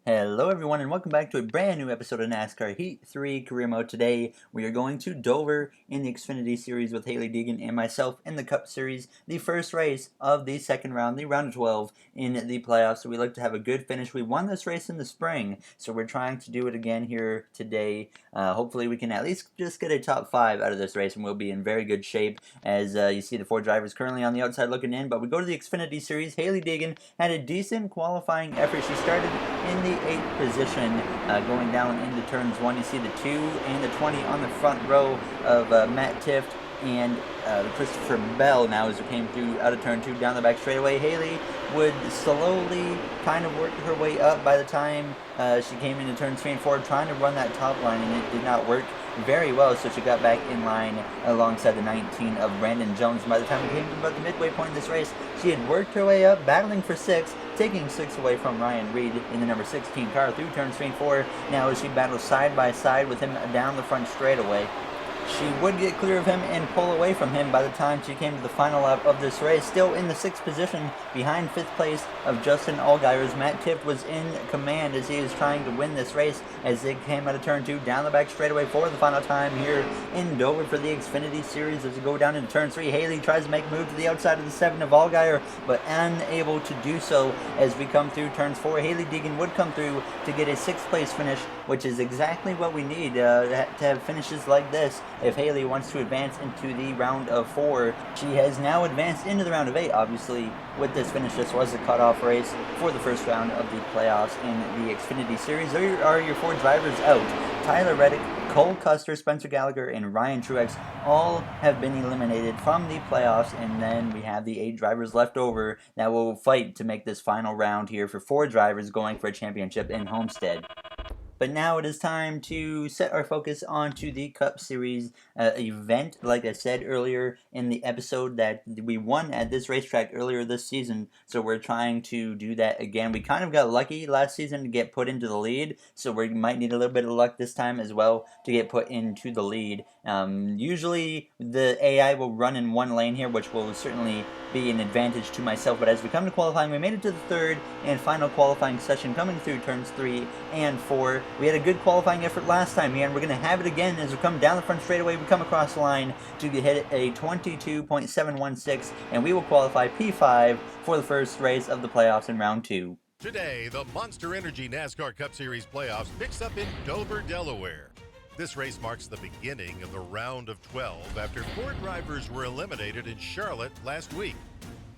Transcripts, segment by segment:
Hello everyone and welcome back to a brand new episode of NASCAR Heat 3 Career Mode. Today we are going to Dover in the Xfinity Series with Hailie Deegan and myself in the Cup Series, the first race of the second round, the round of 12 in the playoffs. So we look to have a good finish. We won this race in the spring, so we're trying to do it again here today. Hopefully we can at least just get a top 5 out of this race and we'll be in very good shape as you see the 4 drivers currently on the outside looking in. But we go to the Xfinity Series. Hailie Deegan had a decent qualifying effort. She started in the 8th position, going down into turns 1. You see the 2 and the 20 on the front row of Matt Tifft and Christopher Bell. Now as it came through out of turn 2 down the back straightaway, Hailie would slowly kind of work her way up. By the time she came into turns 3 and 4 trying to run that top line, and it did not work very well, so she got back in line alongside the 19 of Brandon Jones. By the time we came to about the midway point of this race, she had worked her way up, battling for 6, taking 6 away from Ryan Reed in the number 16 car through turns 3 and 4. Now as she battles side by side with him down the front straightaway, she would get clear of him and pull away from him by the time she came to the final lap of this race. Still in the 6th position behind 5th place of Justin Allgaier. Matt Tifft was in command as he was trying to win this race as they came out of turn 2 down the back straightaway for the final time here in Dover for the Xfinity Series. As we go down into turn 3, Hailie tries to make a move to the outside of the 7 of Allgaier, but unable to do so as we come through turns 4. Hailie Deegan would come through to get a 6th place finish, which is exactly what we need to have finishes like this if Hailie wants to advance into the round of 4. She has now advanced into the round of 8, obviously, with this finish. This was the cutoff race for the first round of the playoffs in the Xfinity Series. There are your 4 drivers out. Tyler Reddick, Cole Custer, Spencer Gallagher, and Ryan Truex all have been eliminated from the playoffs, and then we have the 8 drivers left over that will fight to make this final round here for 4 drivers going for a championship in Homestead. But now it is time to set our focus onto the Cup Series event. Like I said earlier in the episode, that we won at this racetrack earlier this season, so we're trying to do that again. We kind of got lucky last season to get put into the lead, so we might need a little bit of luck this time as well to get put into the lead. Usually the AI will run in one lane here, which will certainly be an advantage to myself, but as we come to qualifying, we made it to the 3rd and final qualifying session, coming through turns 3 and 4. We had a good qualifying effort last time here, and we're going to have it again as we come down the front straightaway. We come across the line to hit a 22.716, and we will qualify P5 for the first race of the playoffs in round 2. Today, the Monster Energy NASCAR Cup Series playoffs picks up in Dover, Delaware. This race marks the beginning of the round of 12 after 4 drivers were eliminated in Charlotte last week.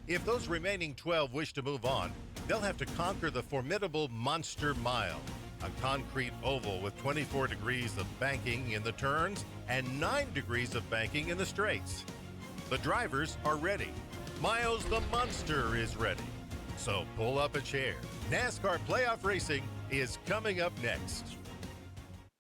If those remaining 12 wish to move on, they'll have to conquer the formidable Monster Mile, a concrete oval with 24 degrees of banking in the turns and 9 degrees of banking in the straights. The drivers are ready. Miles the Monster is ready. So pull up a chair. NASCAR Playoff Racing is coming up next.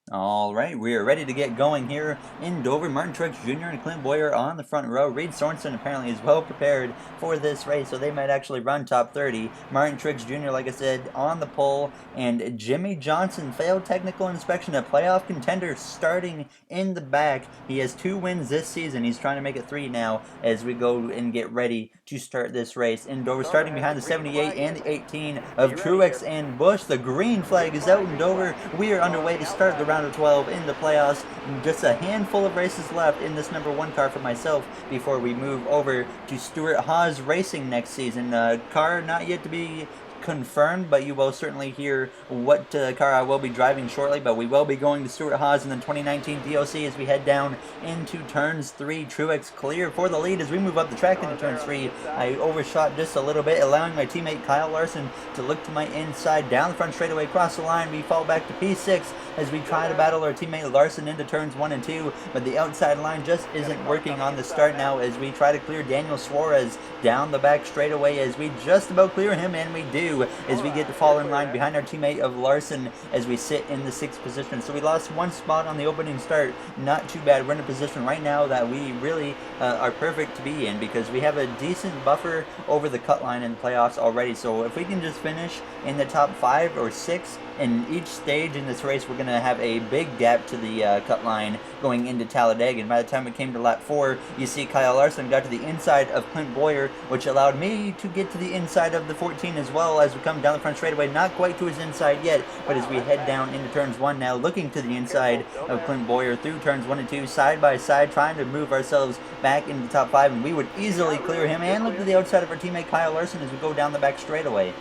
All right, we are ready to get going here in Dover. Martin Truex Jr. and Clint Boyer on the front row. Reed Sorensen apparently is well prepared for this race, so they might actually run top 30. Martin Truex Jr., like I said, on the pole, and Jimmy Johnson failed technical inspection. A playoff contender starting in the back. He has 2 wins this season. He's trying to make it 3 now as we go and get ready to start this race in Dover. Starting behind the 78 and the 18 of Truex and Busch. The green flag is out in Dover. We are underway to start the round of 12 in the playoffs. Just a handful of races left in this number 1 car for myself before we move over to Stuart Haas Racing next season. Car not yet to be confirmed, but you will certainly hear what car I will be driving shortly. But we will be going to Stuart Haas in the 2019 DOC as we head down into turns 3. Truex clear for the lead as we move up the track into turn 3. I overshot just a little bit, allowing my teammate Kyle Larson to look to my inside down the front straightaway across the line. We fall back to P6 as we try to battle our teammate Larson into turns 1 and 2, but the outside line just isn't working on the start now as we try to clear Daniel Suarez down the back straightaway as we just about clear him, and we do as we get to fall in line behind our teammate of Larson as we sit in the 6th position. So we lost 1 spot on the opening start. Not too bad. We're in a position right now that we really are perfect to be in because we have a decent buffer over the cut line in the playoffs already. So if we can just finish in the top 5 or 6 in each stage in this race, we're going to have a big gap to the cut line going into Talladega. And by the time it came to lap 4, you see Kyle Larson got to the inside of Clint Boyer, which allowed me to get to the inside of the 14 as well well as we come down the front straightaway. Not quite to his inside yet, but as we head down into turns 1 now, looking to the inside of Clint Boyer through turns 1 and 2, side by side, trying to move ourselves back into the top 5, and we would easily clear him and look to the outside of our teammate Kyle Larson as we go down the back straightaway.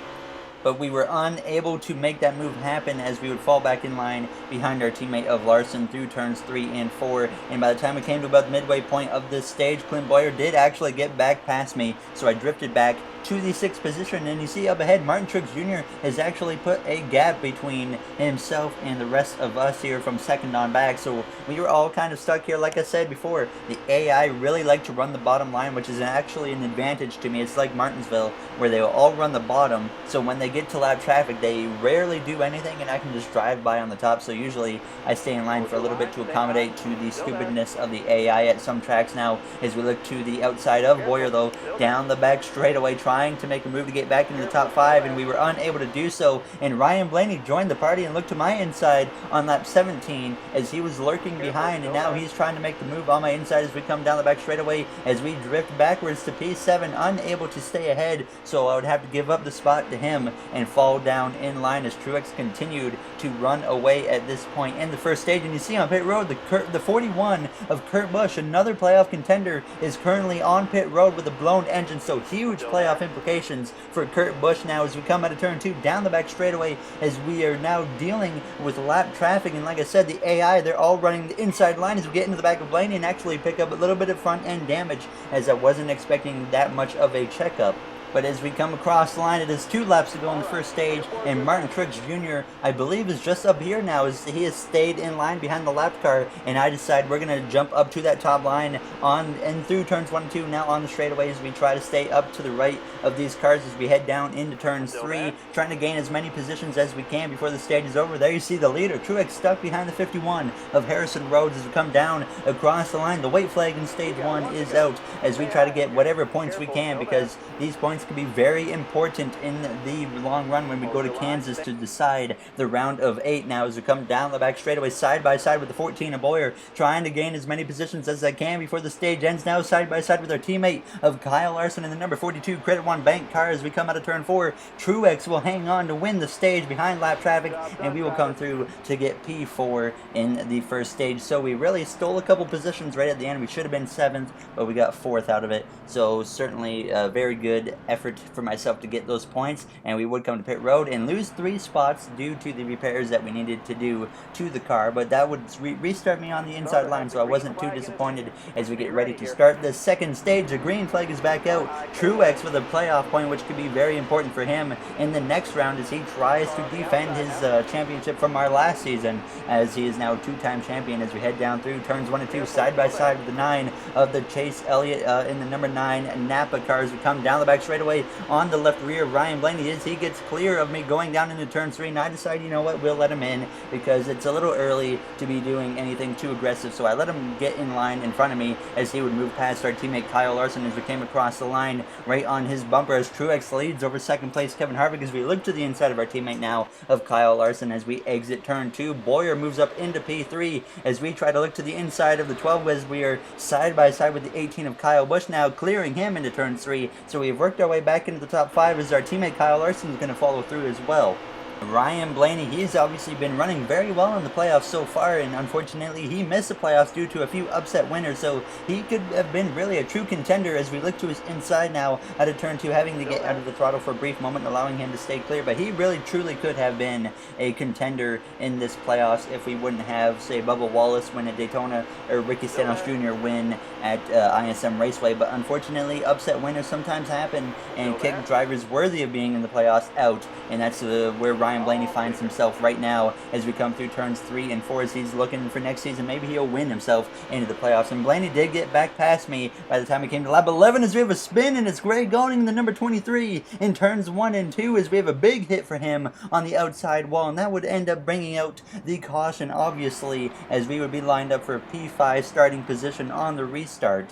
But we were unable to make that move happen as we would fall back in line behind our teammate of Larson through turns 3 and 4. And by the time we came to about the midway point of this stage, Clint Boyer did actually get back past me, so I drifted back to the 6th position, and you see up ahead Martin Truex Jr. has actually put a gap between himself and the rest of us here from 2nd on back, so we were all kind of stuck here. Like I said before, the AI really like to run the bottom line, which is actually an advantage to me. It's like Martinsville, where they will all run the bottom, so when they get to lap traffic, they rarely do anything, and I can just drive by on the top, so usually I stay in line for a little bit to accommodate to the stupidness of the AI at some tracks now, as we look to the outside of Boyer, though, down the back straightaway, trying to make a move to get back into the top 5, and we were unable to do so, and Ryan Blaney joined the party and looked to my inside on lap 17 as he was lurking behind, and now he's trying to make the move on my inside as we come down the back straightaway as we drift backwards to P7, unable to stay ahead, so I would have to give up the spot to him and fall down in line as Truex continued to run away at this point in the first stage. And you see on pit road the 41 of Kurt Busch, another playoff contender, is currently on pit road with a blown engine, so huge playoff implications for Kurt Busch now as we come out of turn 2 down the back straightaway as we are now dealing with lap traffic. And like I said, the AI, they're all running the inside line as we get into the back of Blaney and actually pick up a little bit of front end damage, as I wasn't expecting that much of a checkup. But as we come across the line, it is 2 laps to go in the first stage, and Martin Truex Jr., I believe, is just up here now as he has stayed in line behind the lap car, and I decide we're going to jump up to that top line on and through turns 1 and 2, now on the straightaway as we try to stay up to the right of these cars as we head down into turns 3, trying to gain as many positions as we can before the stage is over. There you see the leader, Truex, stuck behind the 51 of Harrison Rhodes as we come down across the line. The white flag in stage 1 is out as we try to get whatever points we can, because these points could be very important in the long run when we go to Kansas to decide the round of 8 now, as we come down the back straightaway side by side with the 14 of Boyer, trying to gain as many positions as I can before the stage ends, now side by side with our teammate of Kyle Larson in the number 42 Credit One Bank car as we come out of turn 4. Truex will hang on to win the stage behind lap traffic, and we will come through to get P4 in the first stage. So we really stole a couple positions right at the end. We should have been 7th, but we got 4th out of it, so certainly a very good effort for myself to get those points, and we would come to pit road and lose 3 spots due to the repairs that we needed to do to the car, but that would restart me on the inside line, so I wasn't too disappointed as we get ready to start the second stage. The green flag is back out. Truex with a playoff point, which could be very important for him in the next round as he tries to defend his championship from our last season, as he is now 2-time champion as we head down through turns 1 and 2 side by side with the 9 of the Chase Elliott in the number 9 Napa car as we come down the back straightaway on the left rear. Ryan Blaney he gets clear of me going down into turn 3, and I decide, you know what, we'll let him in because it's a little early to be doing anything too aggressive, so I let him get in line in front of me as he would move past our teammate Kyle Larson as we came across the line right on his bumper, as Truex leads over second place Kevin Harvick as we look to the inside of our teammate now of Kyle Larson as we exit turn 2. Boyer moves up into P3 as we try to look to the inside of the 12 as we are side by side with the 18 of Kyle Busch, now clearing him into turn 3, so we've worked our way back into the top 5 as our teammate Kyle Larson is going to follow through as well. Ryan Blaney, he's obviously been running very well in the playoffs so far, and unfortunately he missed the playoffs due to a few upset winners, so he could have been really a true contender as we look to his inside now out of turn 2, having to get out of the throttle for a brief moment, allowing him to stay clear, but he really truly could have been a contender in this playoffs if we wouldn't have, say, Bubba Wallace win at Daytona or Ricky Stenhouse Jr. win at ISM Raceway, but unfortunately upset winners sometimes happen and kick drivers worthy of being in the playoffs out, and that's where Ryan Blaney finds himself right now as we come through turns 3 and 4 as he's looking for next season. Maybe he'll win himself into the playoffs. And Blaney did get back past me by the time we came to lap 11 as we have a spin, and it's Greg Goning in the number 23 in turns 1 and 2 as we have a big hit for him on the outside wall, and that would end up bringing out the caution, obviously, as we would be lined up for a P5 starting position on the restart.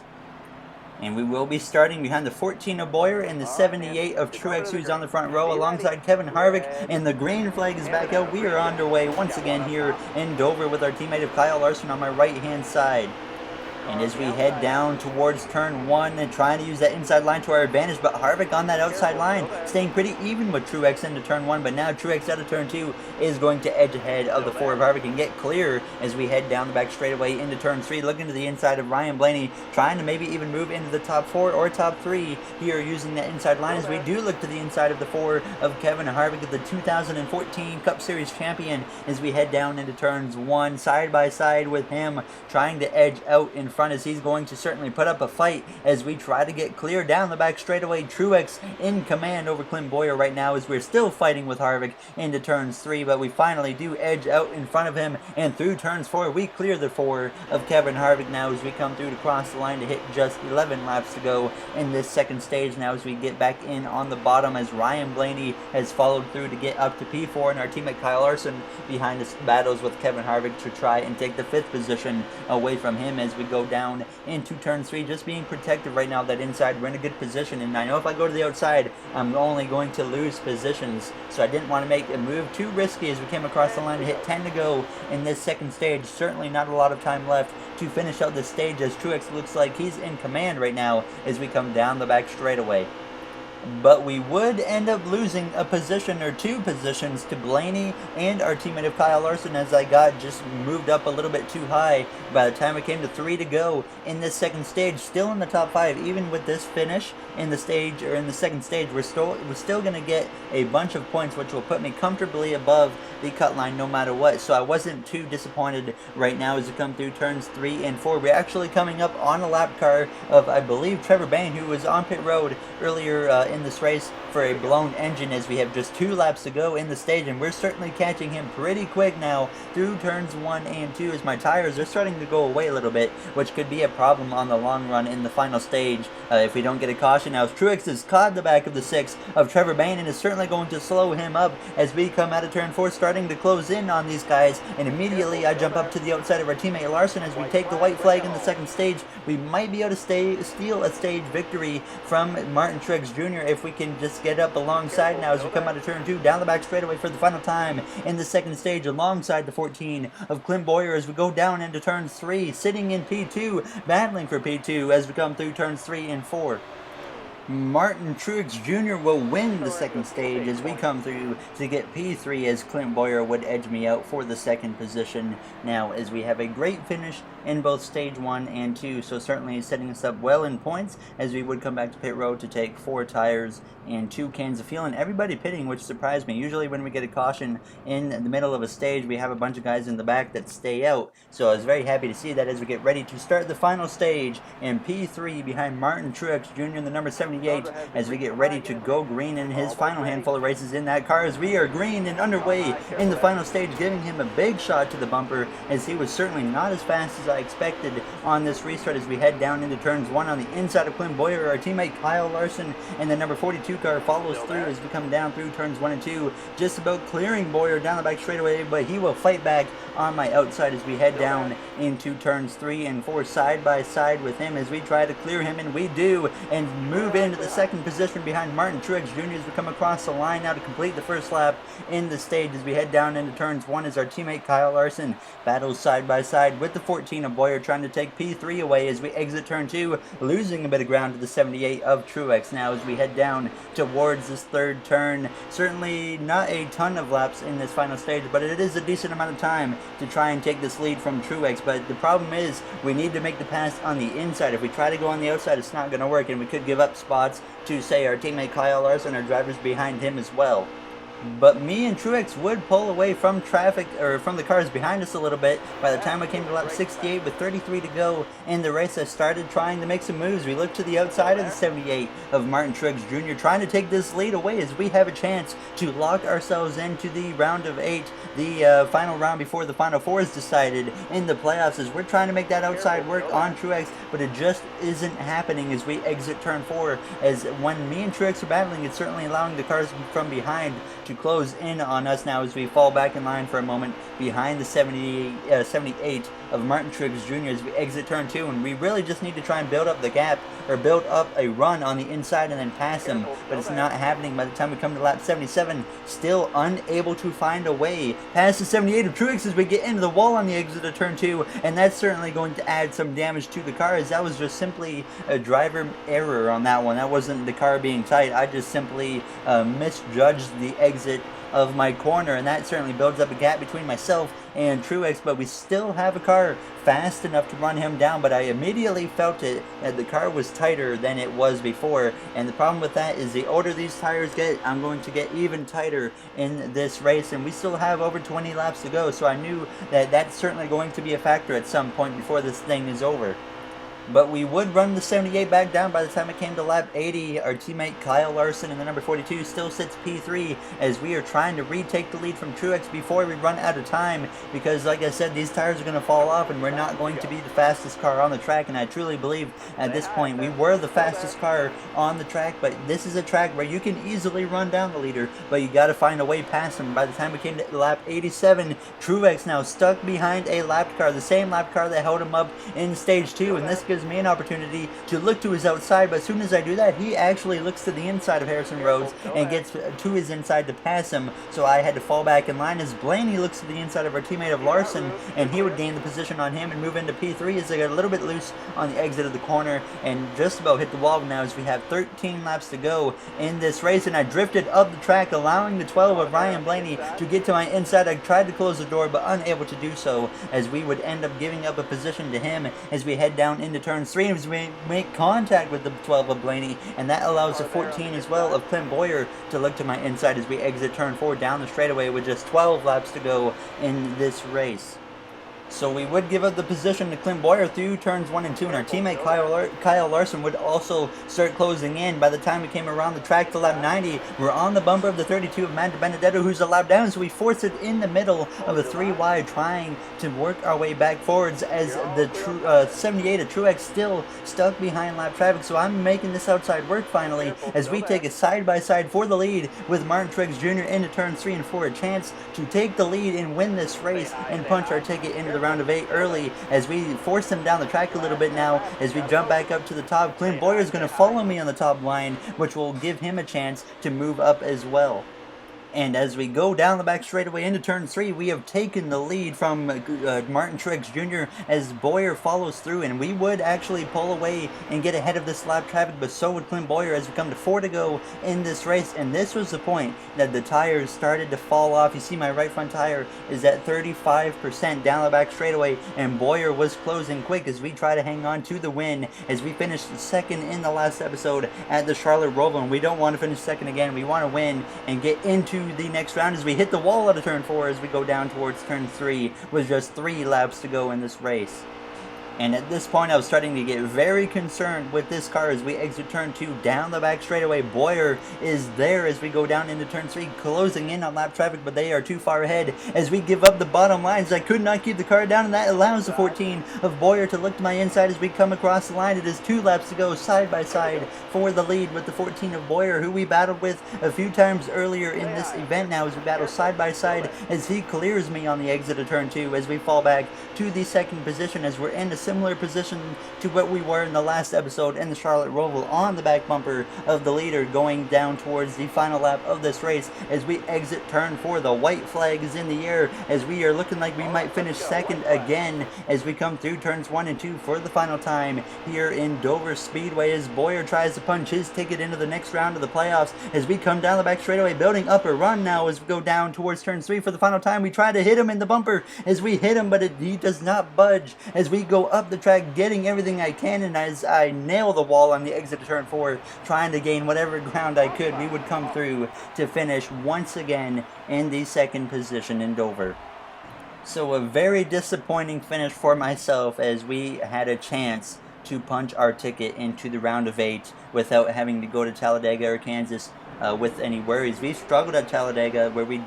And we will be starting behind the 14 of Boyer and the 78 of Truex, who's on the front row, alongside Kevin Harvick. And the green flag is back out. We are underway once again here in Dover with our teammate of Kyle Larson on my right-hand side. And as we head down towards turn 1 and trying to use that inside line to our advantage, but Harvick on that outside line, staying pretty even with Truex into turn 1, but now Truex out of turn 2 is going to edge ahead of the 4 of Harvick and get clear as we head down the back straightaway into turn 3, looking to the inside of Ryan Blaney, trying to maybe even move into the top 4 or top 3 here using that inside line as we do look to the inside of the 4 of Kevin Harvick, the 2014 Cup Series champion, as we head down into turns 1, side by side with him, trying to edge out in front as he's going to certainly put up a fight as we try to get clear down the back straightaway. Truex in command over Clint Bowyer right now as we're still fighting with Harvick into turns 3, but we finally do edge out in front of him, and through turns 4 we clear the 4 of Kevin Harvick now as we come through to cross the line to hit just 11 laps to go in this second stage now as we get back in on the bottom as Ryan Blaney has followed through to get up to P4, and our teammate Kyle Larson behind us battles with Kevin Harvick to try and take the 5th position away from him as we go down into turn 3, just being protected right now that inside. We're in a good position, and I know if I go to the outside I'm only going to lose positions, so I didn't want to make a move too risky as we came across the line to hit 10 to go in this second stage. Certainly not a lot of time left to finish out this stage as Truex looks like he's in command right now as we come down the back straightaway. But we would end up losing a position or 2 positions to Blaney and our teammate of Kyle Larson as I got just moved up a little bit too high. By the time it came to 3 to go in this second stage, still in the top 5, even with this finish in the stage or in the second stage, we're still going to get a bunch of points, which will put me comfortably above the cut line no matter what. So I wasn't too disappointed right now as we come through turns 3 and 4. We're actually coming up on a lap car of, I believe, Trevor Bayne, who was on pit road earlier in this race for a blown engine as we have just 2 laps to go in the stage, and we're certainly catching him pretty quick now through turns 1 and 2 as my tires are starting to go away a little bit, which could be a problem on the long run in the final stage if we don't get a caution. Now Truex has caught the back of the 6 of Trevor Bayne and is certainly going to slow him up as we come out of turn 4, starting to close in on these guys, and immediately I jump up to the outside of our teammate Larson as we take the white flag in the second stage. We might be able to steal a stage victory from Martin Truex Jr. if we can just get up alongside now as we come out of turn 2 down the back straightaway for the final time in the second stage alongside the 14 of Clint Bowyer as we go down into turn 3, sitting in P2, battling for P2 as we come through turns 3 and 4. Martin Truex Jr. will win the second stage as we come through to get P3 as Clint Bowyer would edge me out for the second position now as we have a great finish in both stage 1 and 2, so certainly setting us up well in points as we would come back to pit road to take 4 tires and 2 cans of fuel, and everybody pitting, which surprised me. Usually when we get a caution in the middle of a stage we have a bunch of guys in the back that stay out, so I was very happy to see that as we get ready to start the final stage in P3 behind Martin Truex Jr. in the number 78 as we get ready to go green in his final handful of races in that car as we are green and underway in the final stage, giving him a big shot to the bumper as he was certainly not as fast as I expected on this restart as we head down into turns 1 on the inside of Clint Bowyer. Our teammate Kyle Larson in the number 42 car follows through as we come down through turns 1 and 2, just about clearing Bowyer down the back straightaway, but he will fight back on my outside as we head down into turns 3 and 4 side by side with him as we try to clear him, and we do, and move into the second position behind Martin Truex Jr. as we come across the line now to complete the first lap in the stage as we head down into turns 1 as our teammate Kyle Larson battles side by side with the 14 of Bowyer trying to take P3 away as we exit turn 2, losing a bit of ground to the 78 of Truex now as we head down towards this third turn. Certainly not a ton of laps in this final stage, but it is a decent amount of time to try and take this lead from Truex, but the problem is we need to make the pass on the inside. If we try to go on the outside it's not going to work, and we could give up spots to, say, our teammate Kyle Larson or drivers behind him as well. But me and Truex would pull away from traffic, or from the cars behind us a little bit. By the time I came to lap 68 with 33 to go in the race, I started trying to make some moves. We looked to the outside of the 78 of Martin Truex Jr. trying to take this lead away as we have a chance to lock ourselves into the round of 8, the final round before the final 4 is decided in the playoffs, as we're trying to make that outside work on Truex, but it just isn't happening as we exit turn 4. As when me and Truex are battling, it's certainly allowing the cars from behind to to close in on us now as we fall back in line for a moment behind the 78 of Martin Truex Jr. as we exit turn 2, and we really just need to try and build up the gap, or build up a run on the inside and then pass him, but it's not happening. By the time we come to lap 77, still unable to find a way past the 78 of Truex as we get into the wall on the exit of turn 2, and that's certainly going to add some damage to the car, as that was just simply a driver error on that one. That wasn't the car being tight. I just simply misjudged the exit of my corner, and that certainly builds up a gap between myself and Truex, but we still have a car fast enough to run him down. But I immediately felt it, that the car was tighter than it was before, and the problem with that is the older these tires get, I'm going to get even tighter in this race, and we still have over 20 laps to go, so I knew that that's certainly going to be a factor at some point before this thing is over. But we would run the 78 back down by the time it came to lap 80. Our teammate Kyle Larson in the number 42 still sits P3 as we are trying to retake the lead from Truex before we run out of time, because like I said, these tires are going to fall off and we're not going to be the fastest car on the track, and I truly believe at this point we were the fastest car on the track, but this is a track where you can easily run down the leader, but you got to find a way past him. By the time we came to lap 87, Truex now stuck behind a lapped car, the same lapped car that held him up in stage 2, and this gives me an opportunity to look to his outside, but as soon as I do that, he actually looks to the inside of Harrison Rhodes and gets to his inside to pass him, so I had to fall back in line as Blaney looks to the inside of our teammate of Larson, and he would gain the position on him and move into P3 as I got a little bit loose on the exit of the corner and just about hit the wall now as we have 13 laps to go in this race, and I drifted up the track, allowing the 12 of Ryan Blaney to get to my inside. I tried to close the door but unable to do so, as we would end up giving up a position to him as we head down into turn 3 as we make contact with the 12 of Blaney, and that allows the 14 as well of Clint Boyer to look to my inside as we exit turn 4 down the straightaway with just 12 laps to go in this race. So we would give up the position to Clint Boyer through turns 1 and 2, and our teammate Kyle Larson would also start closing in. By the time we came around the track to lap 90, we're on the bumper of the 32 of Matt Benedetto, who's a lap down, so we force it in the middle of a 3 wide, trying to work our way back forwards as the 78 of Truex still stuck behind lap traffic. So I'm making this outside work finally as we take a side-by-side for the lead with Martin Truex Jr. into turns 3 and 4, a chance to take the lead and win this race and punch our ticket into the round of 8 early as we force him down the track a little bit now as we jump back up to the top. Clint Boyer is going to follow me on the top line, which will give him a chance to move up as well. And as we go down the back straightaway into turn 3, we have taken the lead from Martin Truex Jr. as Boyer follows through, and we would actually pull away and get ahead of this lap traffic, but so would Clint Boyer as we come to 4 to go in this race. And this was the point that the tires started to fall off. You see my right front tire is at 35% down the back straightaway, and Boyer was closing quick as we try to hang on to the win as we finished second in the last episode at the Charlotte Roval, and we don't want to finish second again. We want to win and get into the next round as we hit the wall out of turn 4 as we go down towards turn 3 with just 3 laps to go in this race. And at this point, I was starting to get very concerned with this car as we exit turn 2 down the back straightaway. Boyer is there as we go down into turn 3, closing in on lap traffic, but they are too far ahead as we give up the bottom lines. I could not keep the car down, and that allows the 14 of Boyer to look to my inside as we come across the line. It is 2 laps to go side by side for the lead with the 14 of Boyer, who we battled with a few times earlier in this event now as we battle side by side as he clears me on the exit of turn 2 as we fall back to the second position as we're in a similar position to what we were in the last episode in the Charlotte Roval on the back bumper of the leader going down towards the final lap of this race as we exit turn 4. The white flag is in the air as we are looking like we might finish second again as we come through turns 1 and 2 for the final time here in Dover Speedway as Boyer tries to punch his ticket into the next round of the playoffs as we come down the back straightaway, building up a run now as we go down towards turn 3 for the final time. We try to hit him in the bumper as we hit him, but he does not budge as we go up the track, getting everything I can, and as I nail the wall on the exit of turn 4, trying to gain whatever ground I could, we would come through to finish once again in the second position in Dover. So a very disappointing finish for myself as we had a chance to punch our ticket into the round of 8 without having to go to Talladega or Kansas with any worries. We struggled at Talladega where we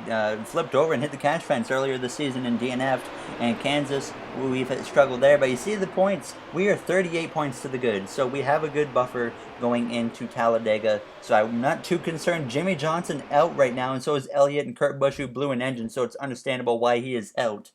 flipped over and hit the cash fence earlier this season and DNF'd, and Kansas, we've struggled there. But you see the points, we are 38 points to the good, so we have a good buffer going into Talladega, so I'm not too concerned. Jimmy Johnson out right now, and so is Elliott and Kurt Busch, who blew an engine, so it's understandable why he is out.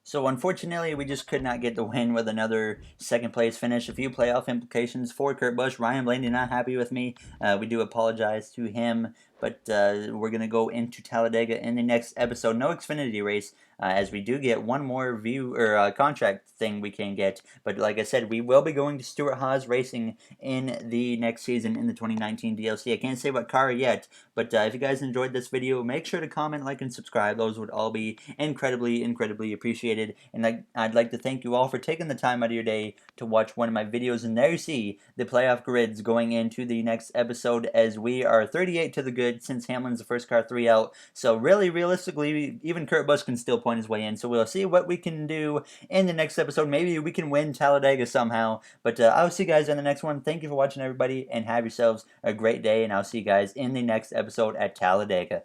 So unfortunately, we just could not get the win with another second place finish. A few playoff implications for Kurt Busch. Ryan Blaney not happy with me. We do apologize to him, but we're going to go into Talladega in the next episode. No Xfinity race, as we do get one more view or contract thing we can get. But like I said, we will be going to Stewart Haas Racing in the next season in the 2019 DLC. I can't say what car yet, but if you guys enjoyed this video, make sure to comment, like, and subscribe. Those would all be incredibly, incredibly appreciated. And I'd like to thank you all for taking the time out of your day to watch one of my videos. And there you see the playoff grids going into the next episode, as we are 38 to the good since Hamlin's the first car 3 out. So really, realistically, even Kurt Busch can still point his way in. So we'll see what we can do in the next episode. Maybe we can win Talladega somehow. But I'll see you guys in the next one. Thank you for watching, everybody, and have yourselves a great day. And I'll see you guys in the next episode at Talladega.